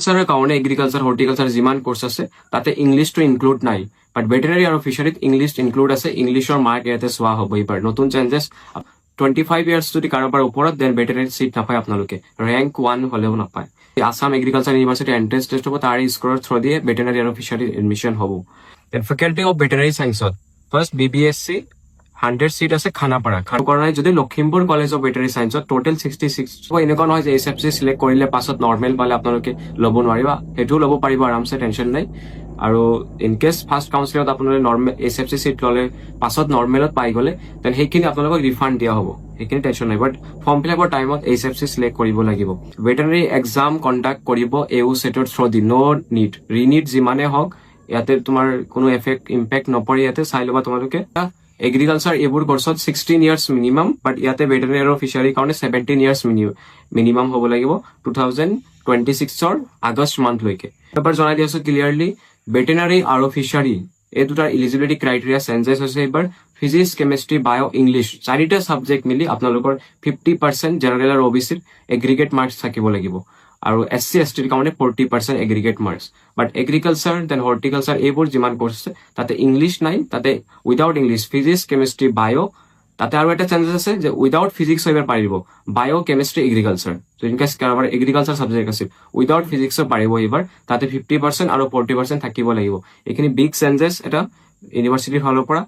এগ্ৰিকালচাৰৰ কাৰণে agriculture horticulture যিমান course আছে তাতে ইংলিছটো ইনক্লুড নাই বাট ভেটেনাৰী আৰু ফিচাৰীত ইংলিছ ইনক্লুড আছে ইংলিছৰ মাৰ্ক ইয়াতে চোৱা হ'ব এইবাৰ নতুন চেঞ্জেছ 25 ইয়াৰ্ছ যদি কাৰোবাৰ ওপৰত দেন ভেটেনাৰী চিট নাপায় আপোনালোকে ৰেংক 1 হ'লেও নাপায় Assam agriculture university entrance test হ'ব তাৰে স্ক'ৰৰ থ্ৰু দিয়ে ভেটেনাৰী আৰু ফিচাৰী এডমিশ্যন হ'ব দেন ফেকাল্টি অফ ভেটেনাৰী চায়েন্সত ফাৰ্ষ্ট BBSc 100 সিট আছে খানাপাৰা খানাপাৰা যদি লখিমপুৰ কলেজ অফ ভেটেনাৰী চায়েন্সত টোটেল 66 এনেকুৱা নহয় যে SFC সিলেক্ট কৰিলে পাছত নৰ্মেল পালে আপোনালোকে ল'ব নোৱাৰিবা সেইটোও ল'ব পাৰিব আৰামছে টেনশ্যন নাই আৰু ইন কেছ ফাৰ্ষ্ট কাউন্সিলত আপোনালোকে নৰ্মেল SFC সিট ল'লে পাছত নৰ্মেলত পাই গ'লে দেন সেইখিনি আপোনালোকক ৰিফাণ্ড দিয়া হ'ব সেইখিনি টেনশ্যন নাই বাট ফৰ্ম ফিল আপৰ টাইমত SFC সিলেক্ট কৰিব লাগিব ভেটেনাৰী এক্সাম কণ্ডাক্ট কৰিব EU সেটৰ থ্ৰু দি ন' নিট ৰিনিট যিমানে হওক ইয়াতে তোমাৰ কোনো ইম্পেক্ট নপৰে ইয়াতে চাই ল'বা তোমালোকে এগ্ৰিকালচাৰ এইবোৰ কোৰ্চত 16 ইয়াৰ্ছ মিনিমাম বাট ইয়াতে ভেটেনাৰী আৰু ফিচাৰীৰ কাৰণে 17 ইয়াৰ্ছ মিনিমাম হ'ব লাগিব 2026ৰ আগষ্ট মান্থলৈকে এবাৰ জনাই দি আছো ক্লিয়াৰলি ভেটেনাৰী আৰু ফিচাৰী এই দুটাৰ ইলিজিবিলিটি ক্ৰাইটেৰিয়া চেঞ্জেছ হৈছে এইবাৰ ফিজিক্স কেমেষ্ট্ৰি বায়' ইংলিছ চাৰিটা ছাবজেক্ট মিলি আপোনালোকৰ 50% জেনেৰেল আৰু OBCৰ এগ্ৰিগেট মাৰ্কছ থাকিব লাগিব আৰু SC STৰ কাৰণে 40% এগ্ৰিগেট মাৰ্কছ বাট এগ্ৰিকালচাৰ দেন হৰ্টিকালচাৰ এইবোৰ যিমান কোৰ্চ আছে তাতে ইংলিছ নাই তাতে উইদাউট ইংলিছ ফিজিক্স কেমেষ্ট্ৰি বায়' তাতে আৰু এটা চেঞ্জেছ আছে যে উইদাউট ফিজিক্স এইবাৰ পাৰিব বায়' কেমেষ্ট্ৰি এগ্ৰিকালচাৰ ইন কেছ কাৰোবাৰ এগ্ৰিকালচাৰ ছাবজেক্ট আছিল উইদাউট ফিজিক্সো পাৰিব এইবাৰ তাতে 50% আৰু 40% থাকিব লাগিব এইখিনি বিগ চেঞ্জেছ এটা ইউনিভাৰ্চিটিৰ ফালৰ পৰা